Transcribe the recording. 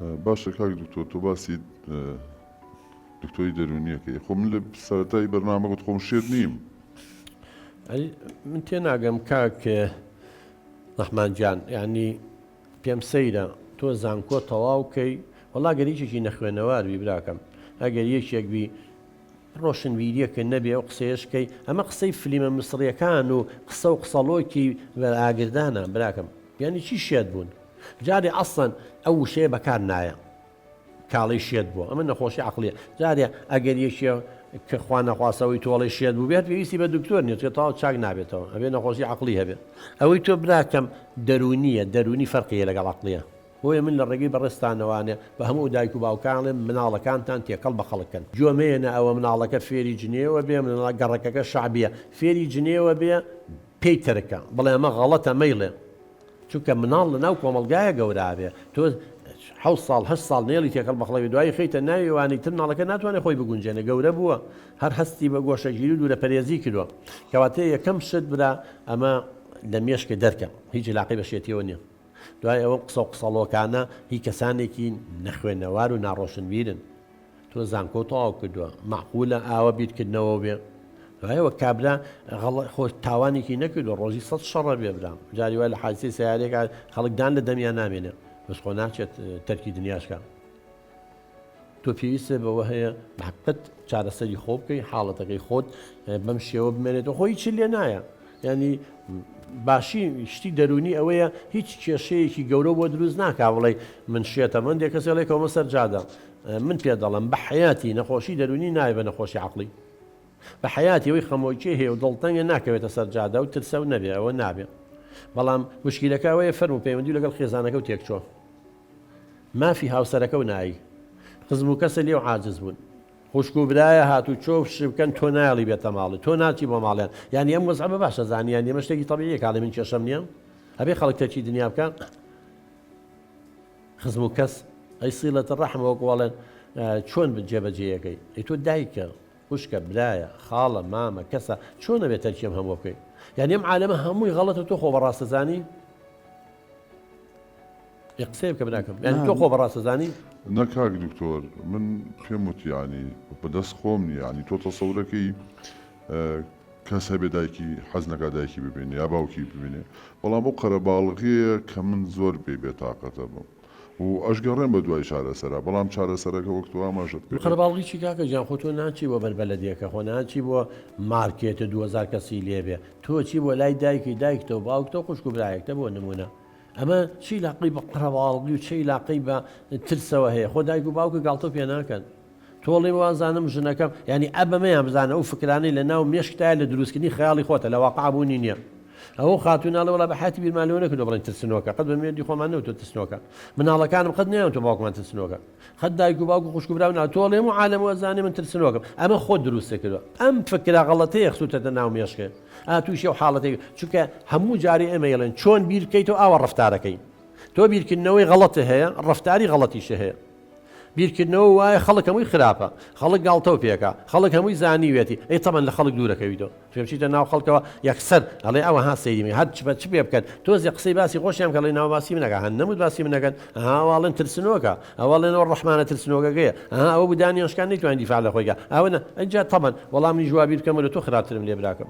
باشە کاک دکتۆر تۆ باسی دکتۆری دەرونیەکەی خۆ من لە سەرەتای بەرنامەکەت خۆم شێت نیم. من تێناگەم کاک ڕەحمان گیان یعنی پێم سەیرە تۆ زانکۆ تەواوکەی وەڵا گەریچێکی نەخوێنەواربی براکەم ئەگەر یەکێکبی ڕۆشنبیریەکە نەبێ ئەو قسەیەشکەی ئەمە قسەی فلیمە مسڕیەکان و قسە و قسەڵۆکی ئاگردانە براکەم یعنی چی شێت بوون جارێ ئەسڵەن ئەو وشەیە بەکار نایە کاڵی شێت بووە ئەمە نەخۆشی عەقلیە جارێ ئەگەر یەکێ کە خوا نەخواستەوەی تۆڵی شێت بوو بێت پێویستی بە دکتۆر نیێت تەواو چاک نابێتەوە ئەبێ نەخۆشی عەقلی هەبێت ئەوەی تۆ براکەم دەرونیە دەرونی فەرقیە لەگەڵ عەقلیە بۆیە من لە ڕێگەی بەڕێستانەوانێ بە هەموو دایک و باوکانڵێم مناڵەکانتان تێکەڵ بە خەڵکن جۆمەیەنە ئەوە مناڵەکە فێری جنێوە بێ مناڵە گەڕەکەکە شعبیە فێری جنێوە بێ پێی ترکە بڵێ ئەمە غەڵەتە مەیڵێ چونکە مناڵ لە ناو کۆمەڵگایە گەورابێ تۆ 7 ساڵ نێڵی تێکەڵ بەخڵەوی دوایی خەیتە ناویوانی تر مناڵەکە ناتوانێت خۆی بگونجێنێ گەورە بووە هەر هەستی بە گۆشەگیری و دوورە پەرێزی کردووە کەواتە یەکەم شت برا ئەمە لە مێشکە دەرکە هیچ علاقەی بەشێتیەوە نییە دوای ئەوە قسە و قسەڵۆکانە هی کەسانێکی نەخوێنەوار و ناڕۆشنبیرن تۆ زانکۆ تەواو کردووە معقولە ئاوە بیرکردنەوە بێ دوایەوە کابرا خۆ تاوانێکی نەکردو ڕۆژی 100 شەڕە بێ برام جاری وای لە حادیسەی سەیارێکە خەڵکدان لە دەمیان نامێنێ بەس خۆ ناچێت تەرکی دنیاشکە تۆ پێویستە بەوە هەیە محقت چارەسەری خۆ بکەی حاڵەتەکەی خۆت بەم شێوە بمێنێتەوە خۆی چ لێ نایە ینی باشی شتی دەرونی ئەوەیە هیچ کێشەیەکی گەورە بۆ دروست ناکا بڵێ من شێتە من دێ کەسێڵێکەوەمە سەرجادە من پێ دەڵم بە حیاتی نەخۆشی دەرونی نایە بە نەخۆشی عەقڵی بە حیاتی ئەوەی خەمۆکی هەیە و دڵتەنگە ناکەوێتە سەرجادە و ترسە و نەبێ ئەوە نابێ بەڵام مشکیلەکە ئەوەیە فەرمو پەیوەندی لەگەڵ خێزانەکە و تێکچۆ مافی هاوسەرەکە و نایی خزم و کەسە لێو عاجز بوون خوشک و برایە هاتوو چۆ شبکەن تۆ نایڵی بێتە ماڵی تۆ ناچی بۆ ماڵیان یانی ئەم وەزعە باشە زانیان ئێمە شتێکی تەبیعیە کاڵێ من کێشەم نییە هەبێ خەڵک تەرکی دنیا بکە خزم و کەس ئەی سیلەتە ڕەحم وەکو وەڵێن چۆن جێبەجێیەکەی ئەی تۆ دایکە خوشکە برایە خاڵە مامە کەسە چۆن نەبێت تەرکیم هەموو بکەی یانی ئەم عالەمە هەمووی غەڵەتە تۆ خۆ بەڕاستەزانی قسەی بکە براکەم یانی تۆ خۆ بەڕاستەزانی نەکاک دکتۆر من پێم وتیانی بەدەست خۆم ینی تۆ تەسەورەکەی کەس هەبێ دایکی حەز نەکا دایکی ببینێ یا باوکی ببینێ بەڵام بۆ قەرەباڵغیە کە من زۆر پێی بێتاقەتە بووم و ئەشگەڕێن بە دوای چارەسەرە بەڵام چارەسەرەکە وەکتو ئاماژت قەرەباڵغی چی کاکە گیان خۆ تۆ ناچی بۆ بەربەلەدیەکە خۆ ناچی بۆ مارکێتە 2000 کەسی لێبێ تۆ چی بۆ لای دایکی دایکتەوە باوکتەوە خوشک و برایەکتە بۆ نمونە ئەمە چی لاقی بە قەرەباڵغی و چی لاقی بە ترسەوە هەیە خۆ دایک و باوکە گاڵتە پێ ناکەن تۆڵی وازانم ژنەکەم ینی ئەبەمەیان بزانە ئەو فکرانەی لە ناو مێشکتایە لە دروستکردنی خەیاڵی خۆتە لە واقعبوونی نییە ئەوە خاتوناڵە وڵا بە حاتی بیرمانەوە نەکردو بڵێن ترسنۆکە قەت بە مێردی خۆمان نەوتۆ ترسنۆکە مناڵەکانم قەت نەیان تۆ باوکمان ترسنۆکە خەت دایک و باوک و خوشک و براو ناتۆڵێم و عالەمەوە زانێ من ترسنۆکەم ئەمە خۆت دروستە کردووە ئەم فکرا غەڵەتەیە خسووتەتە ناو مێشکێ ئاتوشی و حاڵەتێک چونکە هەموو جاری ئەمەیڵێن چۆن بیر بکەیتەوە ئاوە ڕەفتارەکەی تۆ بیرکردنەوەی غەڵەتە هەیە ڕەفتاری غەڵەتیشە هەیە بیرکردنەوە وایە خەڵک هەمووی خراپە خەڵک گاڵتە و پێکە خەڵک هەمووی زانیوێتی ئەی تەمەن لە خەڵک دوورەکەویتەوە پێچیتە ناو خەڵکەوە یەکسەر ئەڵێ ئەوە ها سەیرمی هەر چ پێ بکەن تۆزی قسەی باسی خۆشیان کە لەی ناو باسی منەکە هەن نەموت باسی منەکەن هاواڵێن ترسنۆکە ئەوڵێنەوە ڕەحمانە ترسنۆکەکەیە ئەوە بودانیشکان نەیتوانین دیفاع لە خۆیگە ئەوە ئەجا تەمەن وەڵامی جوابی بکەمە لە تۆ خراپترم لێ براکەم